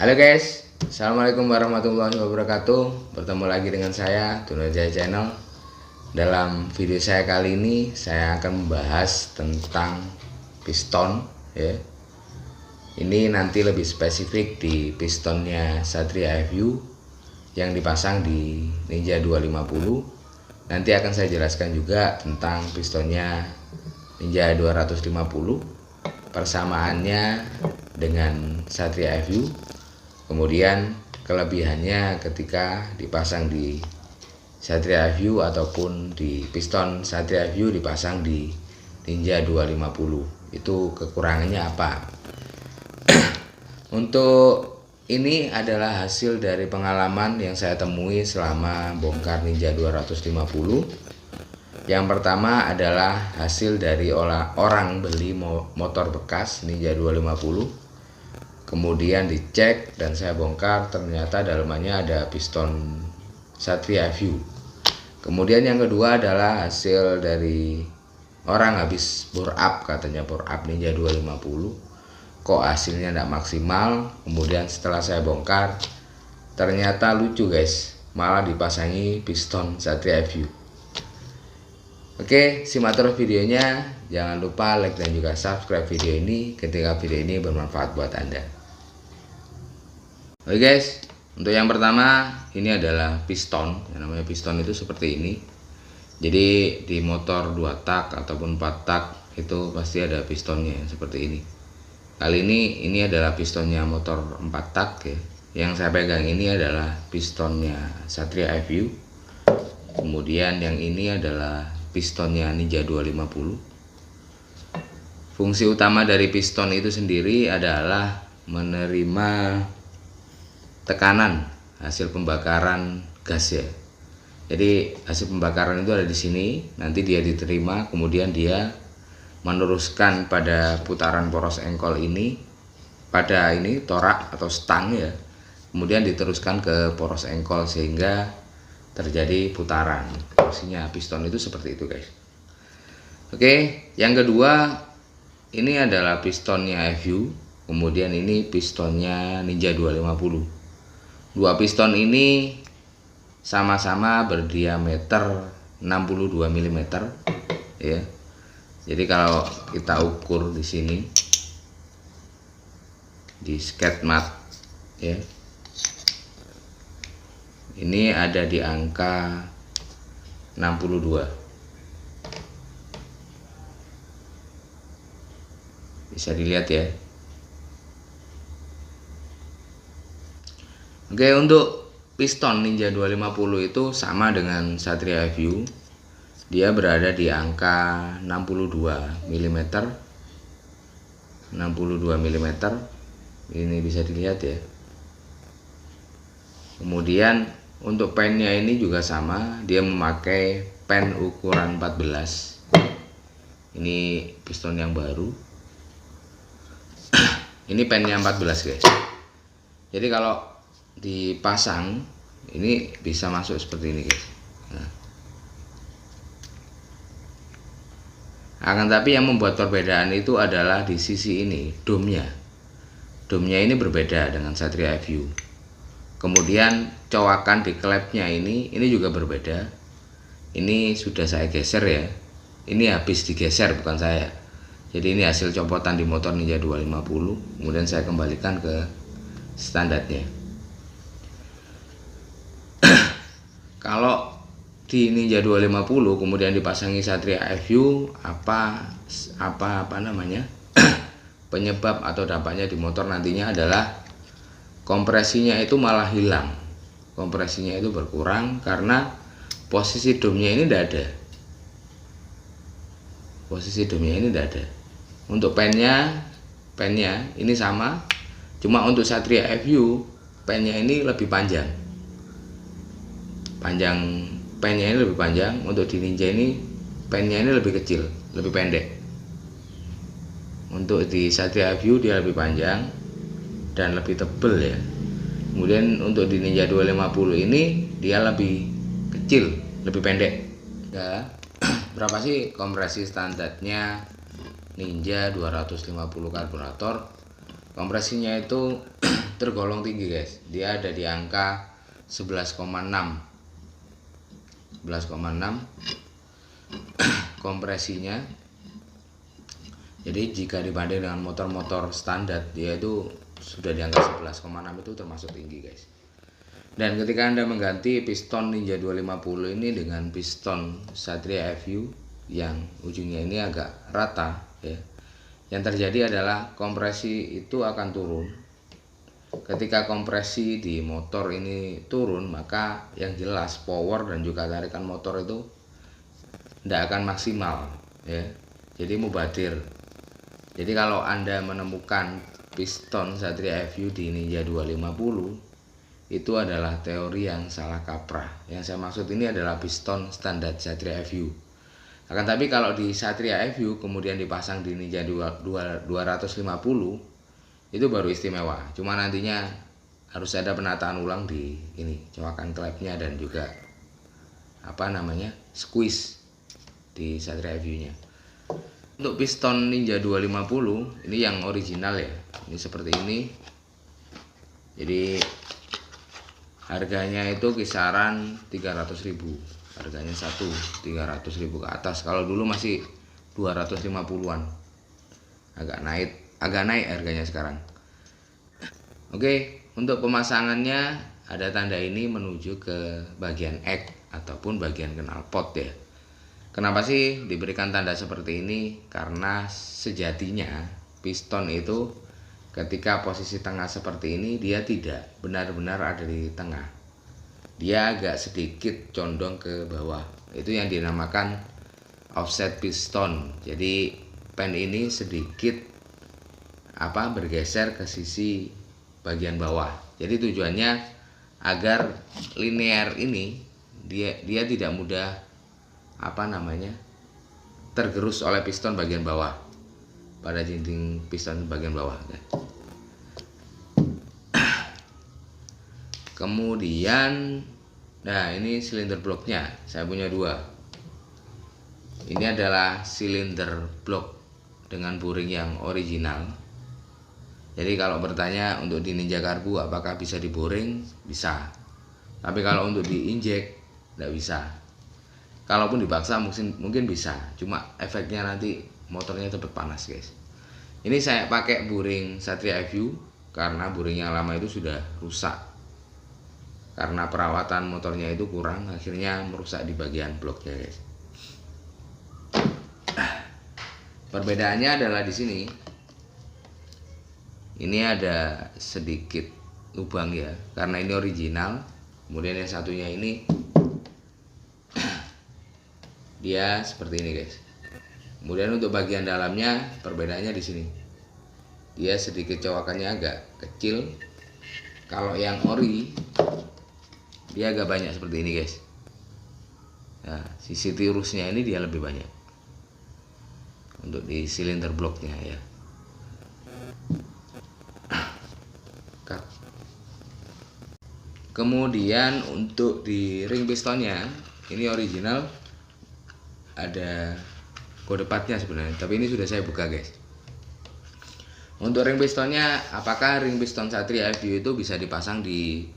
Halo guys, Assalamualaikum warahmatullahi wabarakatuh. Bertemu lagi dengan saya, Tunajaya Channel. Dalam video saya kali ini, saya akan membahas tentang piston ya. Ini nanti lebih spesifik di pistonnya Satria FU yang dipasang di Ninja 250. Nanti akan saya jelaskan juga tentang pistonnya Ninja 250, persamaannya dengan Satria FU. Kemudian kelebihannya ketika dipasang di Satria FU ataupun di piston Satria FU dipasang di Ninja 250. Itu kekurangannya apa? Untuk ini adalah hasil dari pengalaman yang saya temui selama bongkar Ninja 250. Yang pertama adalah hasil dari orang beli motor bekas Ninja 250. Kemudian dicek dan saya bongkar, ternyata dalamannya ada piston Satria FU. Kemudian yang kedua adalah hasil dari orang habis bore up, katanya bore up Ninja 250. Kok hasilnya tidak maksimal. Kemudian setelah saya bongkar, ternyata lucu guys, malah dipasangi piston Satria FU. Oke, simak terus videonya. Jangan lupa like dan juga subscribe video ini ketika video ini bermanfaat buat Anda. Oke guys, untuk yang pertama ini adalah piston. Yang namanya piston itu seperti ini. Jadi di motor 2 tak ataupun 4 tak itu pasti ada pistonnya seperti ini. Kali ini adalah pistonnya motor 4 tak ya. Yang saya pegang ini adalah pistonnya Satria FU. Kemudian yang ini adalah pistonnya Ninja 250. Fungsi utama dari piston itu sendiri adalah menerima tekanan hasil pembakaran gas ya. Jadi hasil pembakaran itu ada di sini, nanti dia diterima, kemudian dia meneruskan pada putaran poros engkol ini, pada ini torak atau stang ya. Kemudian diteruskan ke poros engkol sehingga terjadi putaran. Fungsinya piston itu seperti itu guys. Oke, yang kedua ini adalah pistonnya FU, kemudian ini pistonnya Ninja 250. Dua piston ini sama-sama berdiameter 62 mm ya. Jadi kalau kita ukur di sini di skate mat ya, ini ada di angka 62. Bisa dilihat ya. Oke, untuk piston Ninja 250 itu sama dengan Satria FU. Dia berada di angka 62 mm. 62 mm. Ini bisa dilihat ya. Kemudian untuk pennya ini juga sama, dia memakai pen ukuran 14. Ini piston yang baru. Ini pennya 14 guys. Jadi kalau dipasang ini bisa masuk seperti ini guys. Nah. Akan tapi yang membuat perbedaan itu adalah di sisi ini, domnya. Domnya ini berbeda dengan Satria FU. Kemudian cowakan di klepnya ini juga berbeda. Ini sudah saya geser ya. Ini habis digeser, bukan saya. Jadi ini hasil copotan di motor Ninja 250. Kemudian saya kembalikan ke standarnya. Kalau di Ninja 250 kemudian dipasangi Satria FU, apa namanya penyebab atau dampaknya di motor nantinya adalah kompresinya itu malah hilang. Kompresinya itu berkurang karena posisi domnya ini tidak ada. Posisi domnya ini tidak ada. Untuk pennya ini sama, cuma untuk Satria FU pennya ini lebih panjang. Pennya ini lebih panjang. Untuk di Ninja ini pennya ini lebih kecil, lebih pendek. Untuk di Satria FU dia lebih panjang dan lebih tebal ya. Kemudian untuk di Ninja 250 ini dia lebih kecil, lebih pendek ya. Berapa sih kompresi standarnya Ninja 250 karburator? Kompresinya itu tergolong tinggi guys. Dia ada di angka 11,6 kompresinya. Jadi jika dibanding dengan motor-motor standar, dia itu sudah di angka 11,6, itu termasuk tinggi guys. Dan ketika Anda mengganti piston Ninja 250 ini dengan piston Satria FU yang ujungnya ini agak rata ya, yang terjadi adalah kompresi itu akan turun. Ketika kompresi di motor ini turun, maka yang jelas power dan juga tarikan motor itu tidak akan maksimal ya, jadi mubadir. Jadi kalau Anda menemukan piston Satria FU di Ninja 250, itu adalah teori yang salah kaprah. Yang saya maksud ini adalah piston standar Satria FU. Akan tapi kalau di Satria FU kemudian dipasang di Ninja 250, itu baru istimewa. Cuma nantinya harus ada penataan ulang di ini, coakan klepnya dan juga squeeze di Satria FU-nya. Untuk piston Ninja 250 ini yang original ya, ini seperti ini. Jadi harganya itu kisaran 300.000, harganya 300.000 ke atas. Kalau dulu masih 250-an, agak naik harganya sekarang. Oke, untuk pemasangannya ada tanda ini menuju ke bagian ek ataupun bagian knalpot ya. Kenapa sih diberikan tanda seperti ini? Karena sejatinya piston itu ketika posisi tengah seperti ini, dia tidak benar-benar ada di tengah. Dia agak sedikit condong ke bawah. Itu yang dinamakan offset piston. Jadi pen ini sedikit bergeser ke sisi bagian bawah. Jadi tujuannya agar linear ini dia tidak mudah tergerus oleh piston bagian bawah, pada dinding piston bagian bawah. Kemudian ini silinder bloknya, saya punya dua. Ini adalah silinder blok dengan boring yang original. Jadi kalau bertanya untuk di Ninja Karbu apakah bisa diboring, bisa. Tapi kalau untuk diinjek tidak bisa. Kalaupun dipaksa mungkin bisa, cuma efeknya nanti motornya cepat panas guys. Ini saya pakai boring Satria FU karena boring yang lama itu sudah rusak. Karena perawatan motornya itu kurang, akhirnya merusak di bagian bloknya guys. Perbedaannya adalah di sini. Ini ada sedikit lubang ya, karena ini original. Kemudian yang satunya ini dia seperti ini guys. Kemudian untuk bagian dalamnya perbedaannya di sini. Dia sedikit cowakannya agak kecil. Kalau yang ori dia agak banyak seperti ini guys. Nah, sisi tirusnya ini dia lebih banyak. Untuk di silinder bloknya ya. Kemudian untuk di ring pistonnya ini original, ada kode partnya sebenarnya, tapi ini sudah saya buka guys. Untuk ring pistonnya, apakah ring piston Satria FU itu bisa dipasang di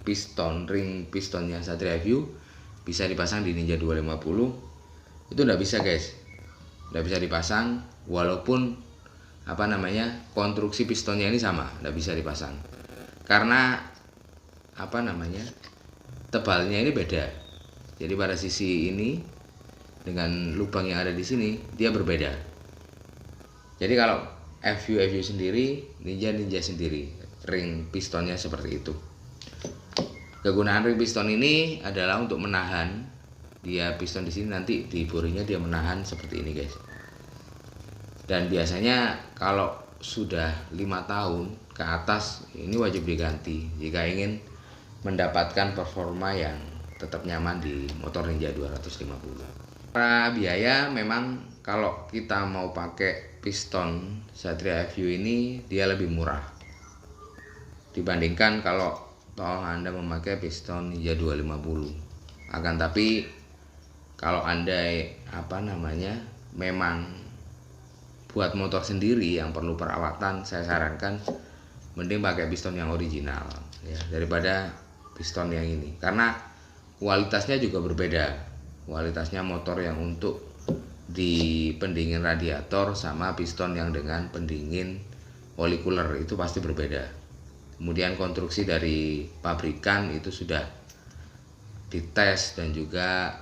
ring pistonnya Satria FU bisa dipasang di Ninja 250? Itu tidak bisa guys, tidak bisa dipasang walaupun konstruksi pistonnya ini sama, tidak bisa dipasang karena tebalnya ini beda. Jadi pada sisi ini dengan lubang yang ada di sini dia berbeda. Jadi kalau FU sendiri, Ninja sendiri, ring pistonnya seperti itu. Kegunaan ring piston ini adalah untuk menahan, dia piston di sini nanti di boringnya dia menahan seperti ini guys. Dan biasanya kalau sudah 5 tahun ke atas ini wajib diganti jika ingin mendapatkan performa yang tetap nyaman di motor Ninja 250. Para biaya memang kalau kita mau pakai piston Satria FU ini dia lebih murah dibandingkan kalau Anda memakai piston Ninja 250. Akan tapi kalau Anda memang buat motor sendiri yang perlu perawatan, saya sarankan mending pakai piston yang original ya, daripada piston yang ini, karena kualitasnya juga berbeda. Kualitasnya motor yang untuk di pendingin radiator sama piston yang dengan pendingin oli cooler itu pasti berbeda. Kemudian konstruksi dari pabrikan itu sudah dites dan juga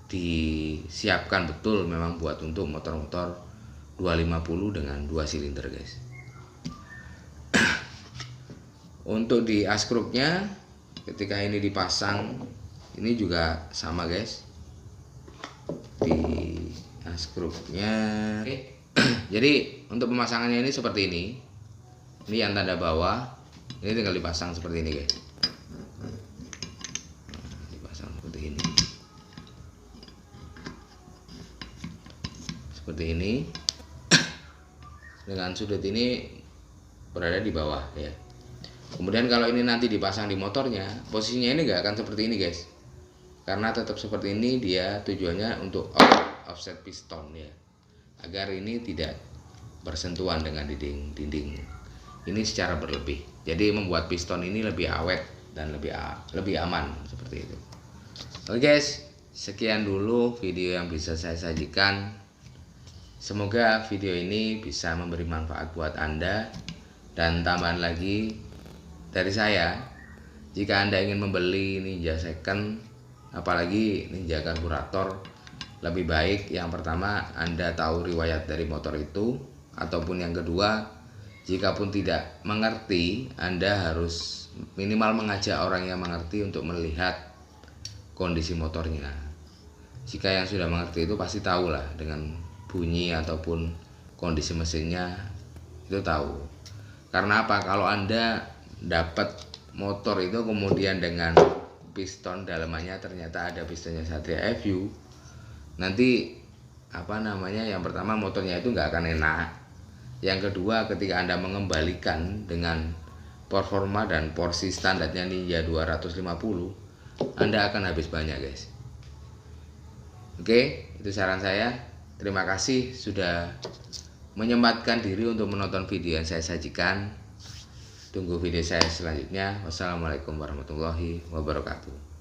disiapkan betul memang buat untuk motor-motor 250 dengan 2 silinder guys. Untuk di askrupnya ketika ini dipasang ini juga sama guys, di askrupnya. Jadi untuk pemasangannya ini seperti ini yang tanda bawah, ini tinggal dipasang seperti ini guys. Dipasang seperti ini, seperti ini, dengan sudut ini berada di bawah ya. Kemudian kalau ini nanti dipasang di motornya, posisinya ini nggak akan seperti ini guys, karena tetap seperti ini. Dia tujuannya untuk offset piston ya, agar ini tidak bersentuhan dengan dinding ini secara berlebih, jadi membuat piston ini lebih awet dan lebih aman seperti itu. Oke guys, sekian dulu video yang bisa saya sajikan. Semoga video ini bisa memberi manfaat buat Anda. Dan tambahan lagi dari saya, jika Anda ingin membeli Ninja second, apalagi Ninja karburator, lebih baik yang pertama Anda tahu riwayat dari motor itu, ataupun yang kedua, jika pun tidak mengerti, Anda harus minimal mengajak orang yang mengerti untuk melihat kondisi motornya. Jika yang sudah mengerti itu pasti tahu lah, dengan bunyi ataupun kondisi mesinnya itu tahu. Karena apa? Kalau Anda dapat motor itu kemudian dengan piston dalamannya ternyata ada pistonnya Satria FU, nanti yang pertama motornya itu nggak akan enak. Yang kedua, ketika Anda mengembalikan dengan performa dan porsi standarnya Ninja 250, Anda akan habis banyak guys. Oke, itu saran saya. Terima kasih sudah menyempatkan diri untuk menonton video yang saya sajikan. Tunggu video saya selanjutnya. Wassalamualaikum warahmatullahi wabarakatuh.